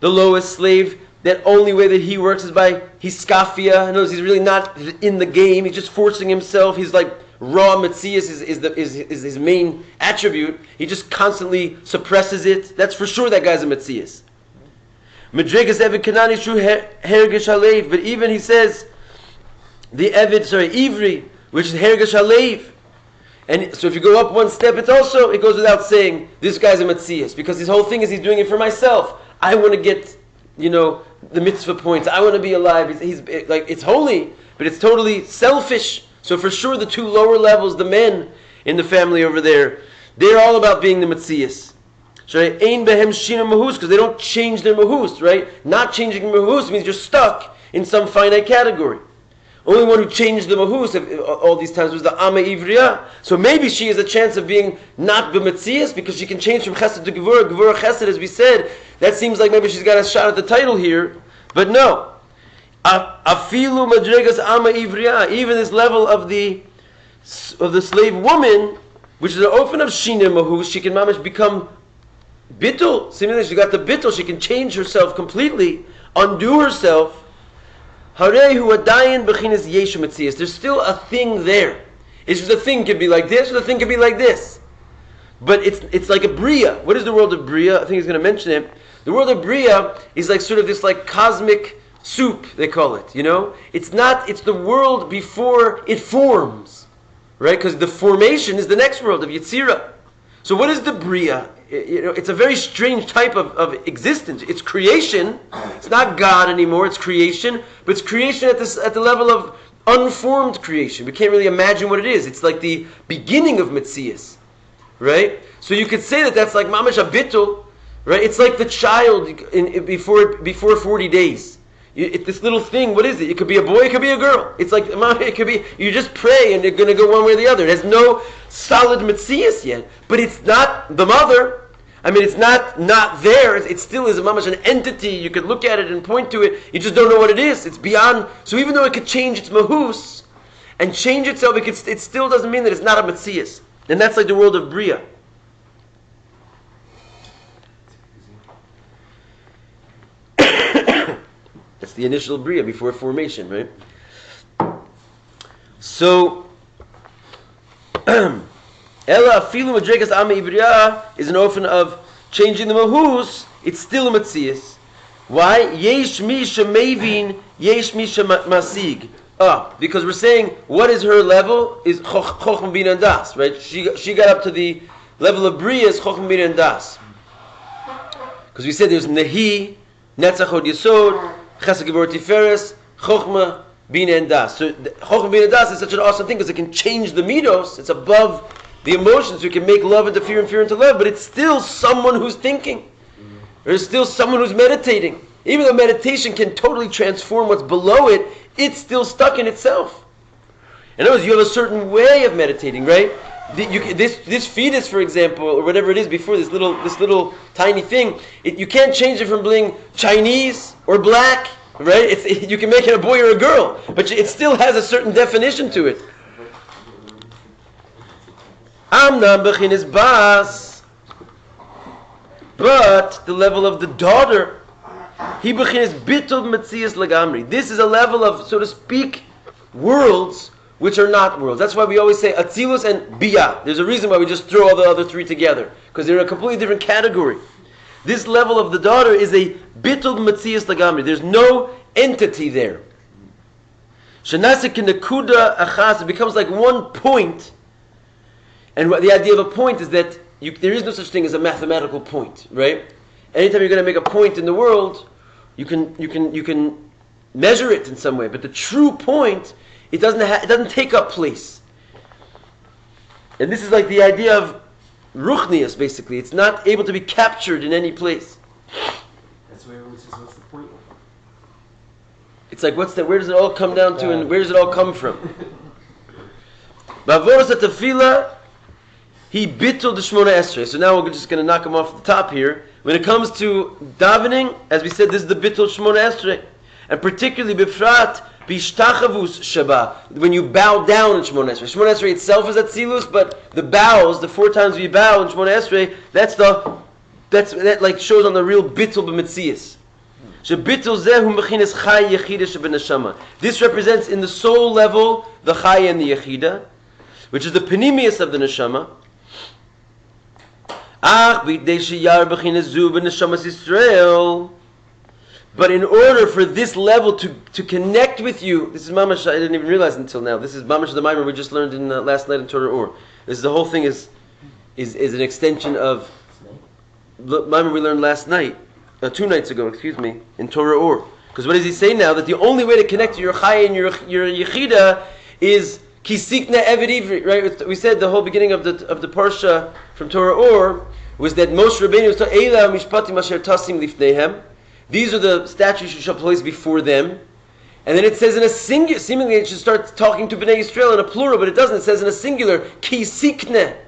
the lowest slave, that only way that he works is by hiskafia. In other words, he's really not in the game. He's just forcing himself. He's like raw Metzias is his main attribute. He just constantly suppresses it. That's for sure that guy's a Metzias. Madrigas Eved Kanani Shu Hergish Halev. But even he says, the Eved, Ivri, which is Hergish Halev. And so if you go up one step, it goes without saying, this guy's a Metzias. Because his whole thing is he's doing it for myself. I want to get, the mitzvah points. I want to be alive. He's like, it's holy, but it's totally selfish. So for sure the two lower levels, the men in the family over there, they're all about being the Metzias. Because they don't change their mahus, right? Not changing mahus means you're stuck in some finite category. Only one who changed the mahus all these times was the Amma Ivriya. So maybe she has a chance of being not b'metzias because she can change from chesed to gevurah. Gevurah chesed, as we said, that seems like maybe she's got a shot at the title here. But no. Afilu madregas Amma Ivriya, even this level of the slave woman, which is the open of Shina mahus, she can mamish become bittul. Similarly, she got the bittul, she can change herself completely, undo herself. There's still a thing there. It's just a thing could be like this, or the thing could be like this. But it's like a Bria. What is the world of Bria? I think he's going to mention it. The world of Bria is like sort of this like cosmic soup, they call it. It's the world before it forms, right? Because the formation is the next world of Yetzirah. So what is the Bria? It's a very strange type of existence. It's creation. It's not God anymore. It's creation, but it's creation at the level of unformed creation. We can't really imagine what it is. It's like the beginning of Metzias, right? So you could say that that's like mamash abitul, right? It's like the child before 40 days. This little thing. What is it? It could be a boy. It could be a girl. It's like it could be. You just pray and they're going to go one way or the other. It has no solid Metzias yet, but it's not the mother. I mean, it's not there. It still is a mamash, an entity. You could look at it and point to it. You just don't know what it is. It's beyond. So even though it could change its mahus and change itself, it still doesn't mean that it's not a Metzias. And that's like the world of Bria. That's the initial Bria before formation, right? So, Ella afilu madregas Amma Ivriya is an orphan of changing the mahus. It's still a Metzias. Why? Yesh mi shemevin, yesh mi shemasig. Because we're saying what is her level is chochma bin and das, right? She got up to the level of Bria is chochma bin and das. Because we said there's nehi, netzach od yesod, chesed gevurah tiferes, chochma bin and das. So chochma bin and das is such an awesome thing because it can change the midos. It's above the emotions. You can make love into fear and fear into love, but it's still someone who's thinking. There's still someone who's meditating. Even though meditation can totally transform what's below it, it's still stuck in itself. In other words, you have a certain way of meditating, right? This fetus, for example, or whatever it is before, this little tiny thing, you can't change it from being Chinese or black, right? You can make it a boy or a girl, but it still has a certain definition to it. Amnam b'chinas bas, but the level of the daughter, he b'chinas bitul metzias lagamri. This is a level of, so to speak, worlds which are not worlds. That's why we always say atzilus and biyah. There's a reason why we just throw all the other three together, because they're in a completely different category. This level of the daughter is a bitul metzias lagamri. There's no entity there. Shenasik nekuda achas. It becomes like one point. And the idea of a point is that there is no such thing as a mathematical point, right? Anytime you're going to make a point in the world, you can measure it in some way. But the true point, it doesn't take up place. And this is like the idea of ruchnius, basically. It's not able to be captured in any place. That's That's why everyone says, what's the point? It's like, where does it all come down to, and where does it all come from? Ba'avoros atafila, he bittul the Shmona Esrei. So now we're just going to knock him off the top here. When it comes to davening, as we said, this is the bittul Shmona Esrei, and particularly bifrat bishtachavus shaba, when you bow down in Shmona Esrei. Shmona Esrei itself is atzilus, but the bows, the 4 times we bow in Shmona Esrei, that like shows on the real bittul b'metzias. This represents in the soul level the chaya and the yechida, which is the penimius of the neshama. But in order for this level to connect with you, this is mamash, I didn't even realize until now, this is mamash the Maimer we just learned in last night in Torah Or. This is the whole thing is an extension of the Maimer we learned last night. 2 nights ago, in Torah Or. Because what does he say now? That the only way to connect to your chai and your yechida is kisikna eved ivri, right? We said the whole beginning of the parsha from Torah Or was that Moshe Rabbeinu was told, Eila Mishpatim asher tasim lifneihem. These are the statutes you shall place before them. And then it says in a singular, seemingly it should start talking to Bnei Yisrael in a plural, but it doesn't. It says in a singular, kisikne.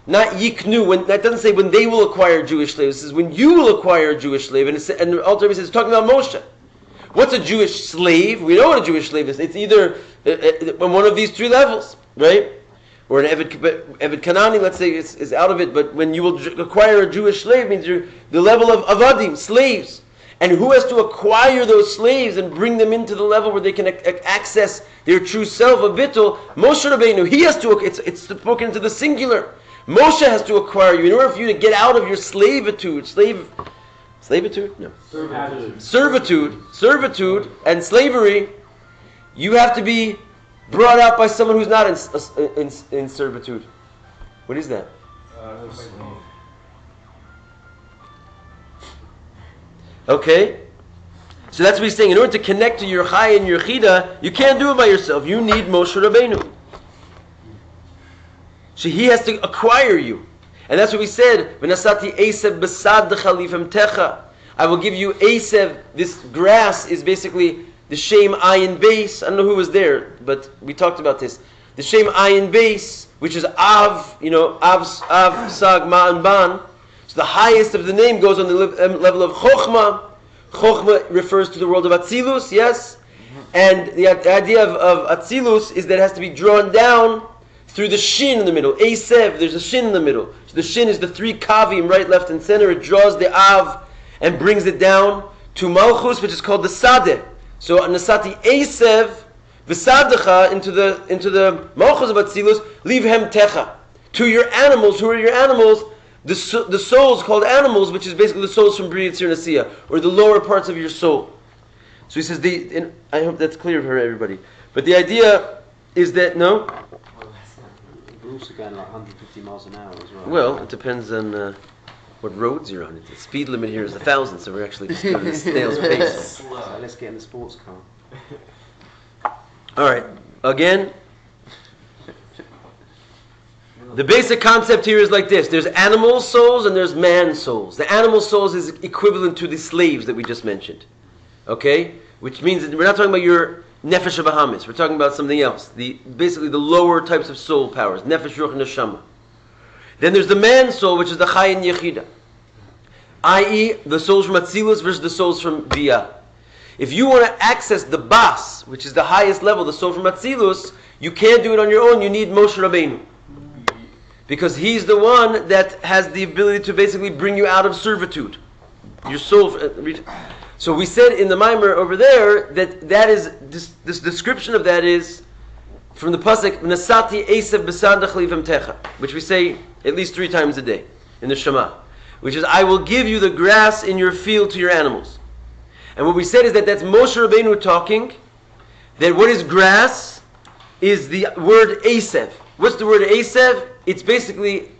Not yiknu. That doesn't say when they will acquire Jewish slaves. It says when you will acquire a Jewish slave. And the Alter Rebbe says it's talking about Moshe. What's a Jewish slave? We know what a Jewish slave is. It's either on one of these 3 levels, right? Or an Eved Kanani, let's say, is out of it. But when you will acquire a Jewish slave, means you're the level of avadim, slaves. And who has to acquire those slaves and bring them into the level where they can access their true self of bittul? Moshe Rabbeinu. He has to. It's spoken to the singular. Moshe has to acquire you in order for you to get out of your servitude, no, servitude and slavery. You have to be brought out by someone who's not in servitude. What is that? Okay, so that's what he's saying. In order to connect to your chai and your chida, you can't do it by yourself. You need Moshe Rabbeinu. So he has to acquire you. And that's what we said. V'nasati esev besad dechalifem techa. I will give you esev. This grass is basically the shem ayin base. I don't know who was there, but we talked about this. The shem ayin base, which is av, av, sag, ma, and ban. So the highest of the name goes on the level of chokhmah. Chokhmah refers to the world of atzilus, yes? And the idea of atzilus is that it has to be drawn down through the shin in the middle. Esev, there's a shin in the middle. So the shin is the 3 kavim, right, left, and center. It draws the av and brings it down to malchus, which is called the sadeh. So nasati esev v'sadecha into the malchus of atzilus, leave hem techa. To your animals, who are your animals? The souls called animals, which is basically the souls from Bria Tzir Nasiya, or the lower parts of your soul. So he says, I hope that's clear for everybody. But the idea is that, no? We're also going like 150 miles an hour as well. Well, it depends on what roads you're on. The speed limit here is 1,000, so we're actually just going at a snail's pace. So let's get in the sports car. All right, again, the basic concept here is like this. There's animal souls and there's man souls. The animal souls is equivalent to the slaves that we just mentioned. Okay? Which means that we're not talking about your nefesh habahamis. We're talking about something else. Basically the lower types of soul powers. Nefesh, ruach, and neshama. Then there's the man soul, which is the chai and yechida. I.e., the souls from Atzilus versus the souls from Biyah. If you want to access the bas, which is the highest level, the soul from Atzilus, you can't do it on your own. You need Moshe Rabbeinu. Because he's the one that has the ability to basically bring you out of servitude. Your soul. So we said in the Maimer over there that is this description of that is from the pasuk Nasati Esav B'Sandach Livim Techa, which we say at least 3 times a day in the Shema, which is I will give you the grass in your field to your animals. And what we said is that's Moshe Rabbeinu talking. That what is grass is the word Esav. What's the word Esav? It's basically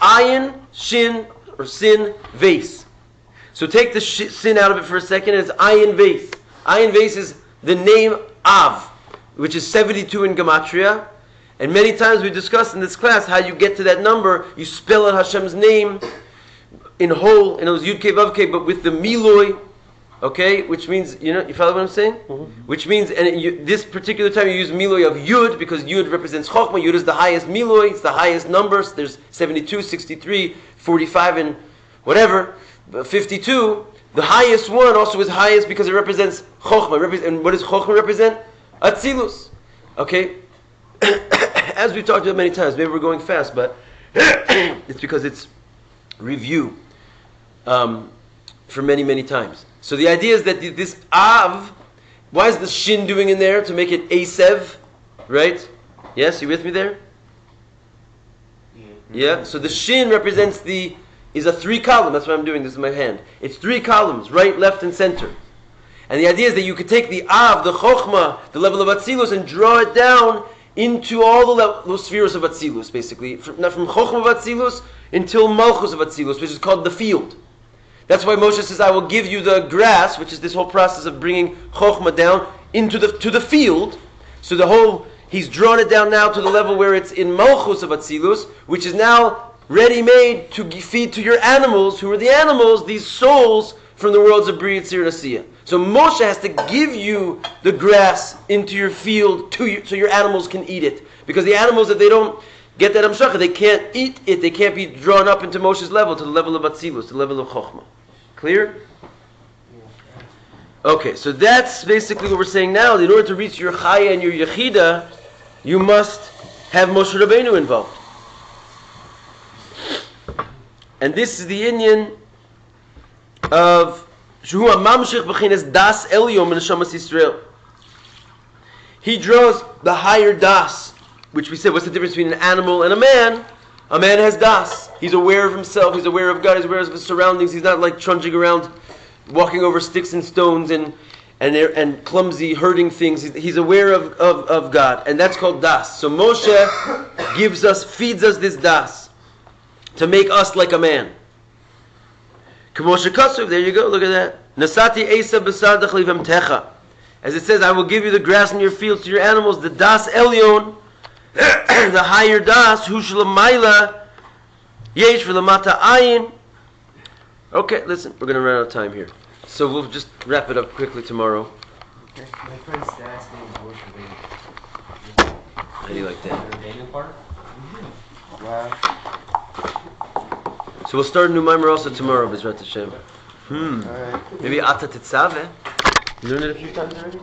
ayin, shin, or sin, vase. So take the sin out of it for a second, and it's ayin vase. Ayin vase is the name Av, which is 72 in Gematria. And many times we discussed in this class how you get to that number. You spell out Hashem's name in whole, and it was Yud Kei Vav Kei, but with the Miloi, Okay, which means, you follow what I'm saying? Which means, and this particular time you use Miloi of Yud, because Yud represents Chokhmah. Yud is the highest Miloi, it's the highest numbers. There's 72, 63, 45, and whatever, 52. The highest one also is highest because it represents Chokhmah. And what does Chokhmah represent? Atzilus. Okay? As we've talked about many times, maybe we're going fast, but it's because it's review for many, many times. So the idea is that this Av, why is the Shin doing in there? To make it Asev, right? Yes, you with me there? Yeah, so the Shin represents is a 3-column, that's why I'm doing this in my hand. It's 3 columns, right, left, and center. And the idea is that you could take the Av, the Chokhmah, the level of Atzilus, and draw it down into all the spheres of Atzilus, basically. From Chokhmah of Atzilus until Malchus of Atzilus, which is called the field. That's why Moshe says, I will give you the grass, which is this whole process of bringing Chokhmah down to the field. So he's drawn it down now to the level where it's in Malchus of Atzilus, which is now ready-made to feed to your animals, who are the animals, these souls from the worlds of Bria, Tzir, and Asiyah. So Moshe has to give you the grass into your field so your animals can eat it. Because the animals, if they don't get that Amshachah, they can't eat it, they can't be drawn up into Moshe's level, to the level of Atzilus, to the level of Chokhmah. Clear? Okay, so that's basically what we're saying now. In order to reach your Chaya and your Yechida, you must have Moshe Rabbeinu involved. And this is the Inyan of Shuhu HaMamshich B'chinas Das Elyon Min Neshamas Yisrael. He draws the higher Das, which we said, what's the difference between an animal and a man? A man has Das. He's aware of himself, he's aware of God, he's aware of his surroundings. He's not like trudging around, walking over sticks and stones and clumsy, hurting things. He's aware of God, and that's called Das. So Moshe feeds us this Das to make us like a man. K'moshe Kasuv, there you go, look at that. Nasati Esa b'sardach livamtecha. As it says, I will give you the grass in your fields to your animals, the Das Elyon, the higher Das, hu shalamayla, yesh v'lamata ayin. Okay, listen, we're going to run out of time here. So we'll just wrap it up quickly tomorrow. Okay. My friend's dad's name is Moshe Rabbeinu. How do you like that? The Daniel part? Wow. So we'll start a new mimer also tomorrow, B'ezrat Hashem. Alright. Maybe Ata Tetzaveh. You learned it a few times already?